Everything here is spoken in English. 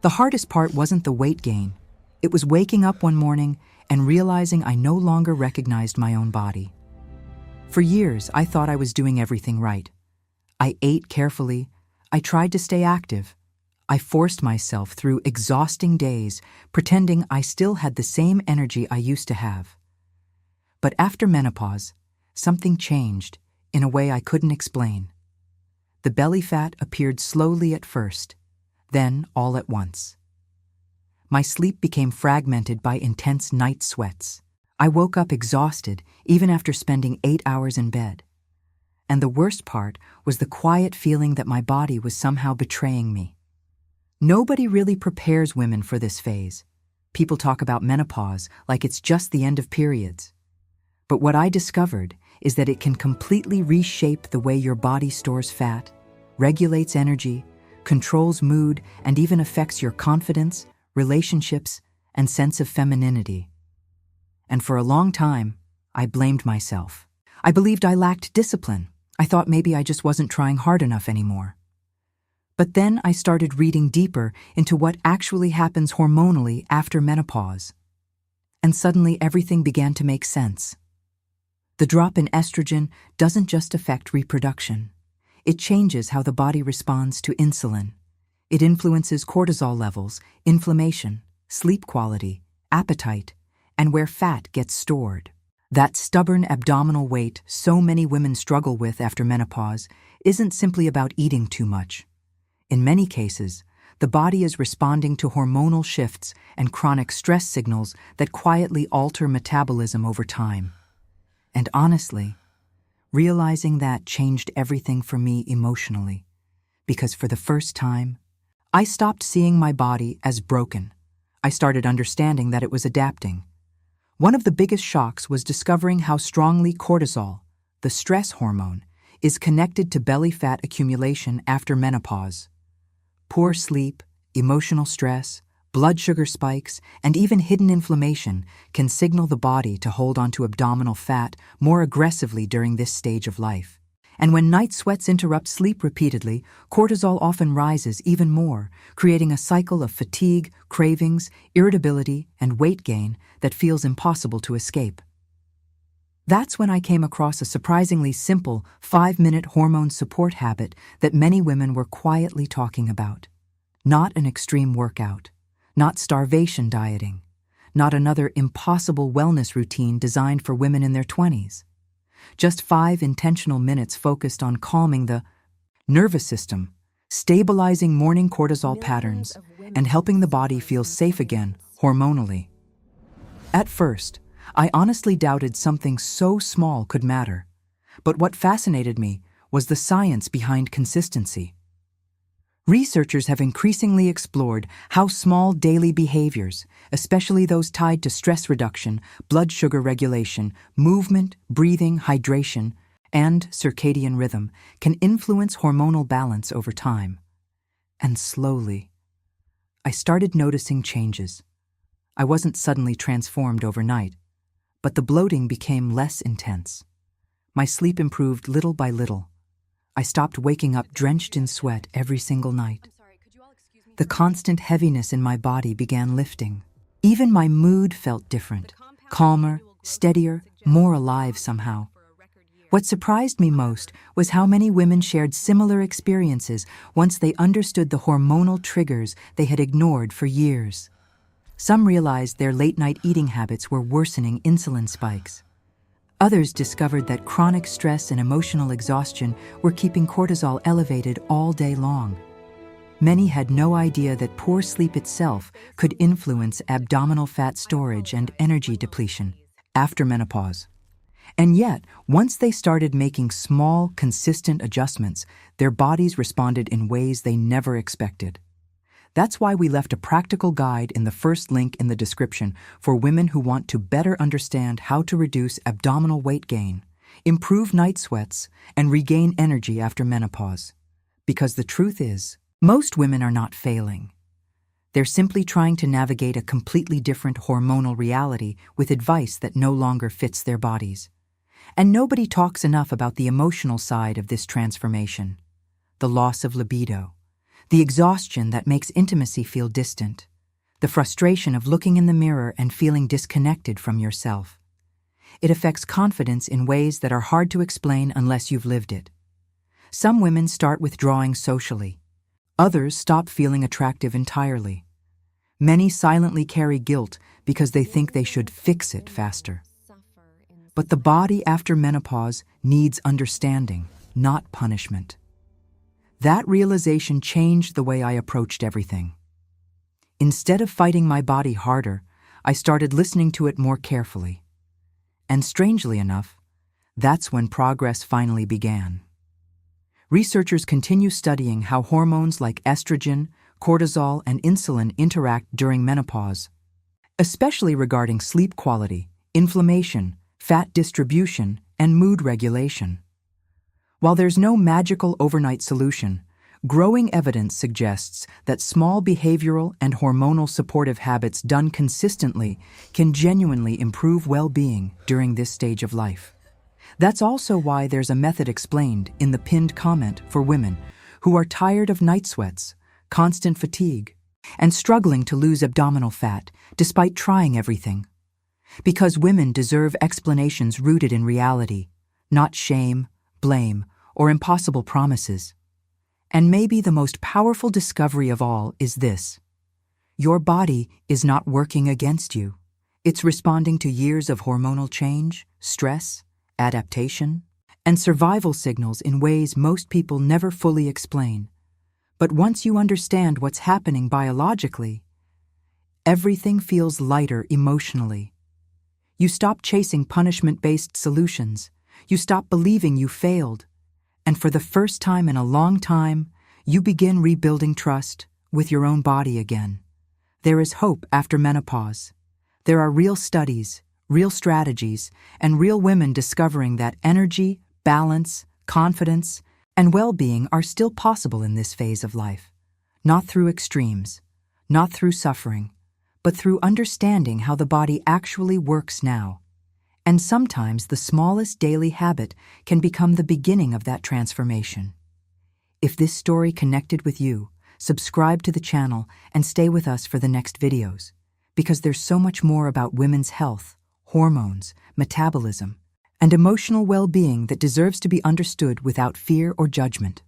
The hardest part wasn't the weight gain. It was waking up one morning and realizing I no longer recognized my own body. For years, I thought I was doing everything right. I ate carefully. I tried to stay active. I forced myself through exhausting days, pretending I still had the same energy I used to have. But after menopause, something changed in a way I couldn't explain. The belly fat appeared slowly at first, then all at once. My sleep became fragmented by intense night sweats. I woke up exhausted even after spending 8 hours in bed. And the worst part was the quiet feeling that my body was somehow betraying me. Nobody really prepares women for this phase. People talk about menopause like it's just the end of periods. But what I discovered is that it can completely reshape the way your body stores fat, regulates energy, controls mood, and even affects your confidence, relationships, and sense of femininity. And for a long time, I blamed myself. I believed I lacked discipline. I thought maybe I just wasn't trying hard enough anymore. But then I started reading deeper into what actually happens hormonally after menopause. And suddenly everything began to make sense. The drop in estrogen doesn't just affect reproduction. It changes how the body responds to insulin. It influences cortisol levels, inflammation, sleep quality, appetite, and where fat gets stored. That stubborn abdominal weight so many women struggle with after menopause isn't simply about eating too much. In many cases, the body is responding to hormonal shifts and chronic stress signals that quietly alter metabolism over time. And honestly, realizing that changed everything for me emotionally, because for the first time, I stopped seeing my body as broken. I started understanding that it was adapting. One of the biggest shocks was discovering how strongly cortisol, the stress hormone, is connected to belly fat accumulation after menopause. Poor sleep, emotional stress, blood sugar spikes, and even hidden inflammation can signal the body to hold onto abdominal fat more aggressively during this stage of life. And when night sweats interrupt sleep repeatedly, cortisol often rises even more, creating a cycle of fatigue, cravings, irritability, and weight gain that feels impossible to escape. That's when I came across a surprisingly simple 5-minute hormone support habit that many women were quietly talking about. Not an extreme workout, not starvation dieting, not another impossible wellness routine designed for women in their 20s. Just 5 intentional minutes focused on calming the nervous system, stabilizing morning cortisol patterns, and helping the body feel safe again hormonally. At first, I honestly doubted something so small could matter, but what fascinated me was the science behind consistency. Researchers have increasingly explored how small daily behaviors, especially those tied to stress reduction, blood sugar regulation, movement, breathing, hydration, and circadian rhythm, can influence hormonal balance over time. And slowly, I started noticing changes. I wasn't suddenly transformed overnight, but the bloating became less intense. My sleep improved little by little. I stopped waking up drenched in sweat every single night. The constant heaviness in my body began lifting. Even my mood felt different, calmer, steadier, more alive somehow. What surprised me most was how many women shared similar experiences once they understood the hormonal triggers they had ignored for years. Some realized their late-night eating habits were worsening insulin spikes. Others discovered that chronic stress and emotional exhaustion were keeping cortisol elevated all day long. Many had no idea that poor sleep itself could influence abdominal fat storage and energy depletion after menopause. And yet, once they started making small, consistent adjustments, their bodies responded in ways they never expected. That's why we left a practical guide in the first link in the description for women who want to better understand how to reduce abdominal weight gain, improve night sweats, and regain energy after menopause. Because the truth is, most women are not failing. They're simply trying to navigate a completely different hormonal reality with advice that no longer fits their bodies. And nobody talks enough about the emotional side of this transformation. The loss of libido, the exhaustion that makes intimacy feel distant, the frustration of looking in the mirror and feeling disconnected from yourself. It affects confidence in ways that are hard to explain unless you've lived it. Some women start withdrawing socially. Others stop feeling attractive entirely. Many silently carry guilt because they think they should fix it faster. But the body after menopause needs understanding, not punishment. That realization changed the way I approached everything. Instead of fighting my body harder, I started listening to it more carefully. And strangely enough, that's when progress finally began. Researchers continue studying how hormones like estrogen, cortisol, and insulin interact during menopause, especially regarding sleep quality, inflammation, fat distribution, and mood regulation. While there's no magical overnight solution, growing evidence suggests that small behavioral and hormonal supportive habits done consistently can genuinely improve well-being during this stage of life. That's also why there's a method explained in the pinned comment for women who are tired of night sweats, constant fatigue, and struggling to lose abdominal fat despite trying everything. Because women deserve explanations rooted in reality, not shame, blame, or impossible promises. And maybe the most powerful discovery of all is this: your body is not working against you. It's responding to years of hormonal change, stress, adaptation, and survival signals in ways most people never fully explain. But once you understand what's happening biologically, everything feels lighter emotionally. You stop chasing punishment-based solutions. You stop believing you failed. And for the first time in a long time, you begin rebuilding trust with your own body again. There is hope after menopause. There are real studies, real strategies, and real women discovering that energy, balance, confidence, and well-being are still possible in this phase of life. Not through extremes, not through suffering, but through understanding how the body actually works now. And sometimes the smallest daily habit can become the beginning of that transformation. If this story connected with you, subscribe to the channel and stay with us for the next videos, because there's so much more about women's health, hormones, metabolism, and emotional well-being that deserves to be understood without fear or judgment.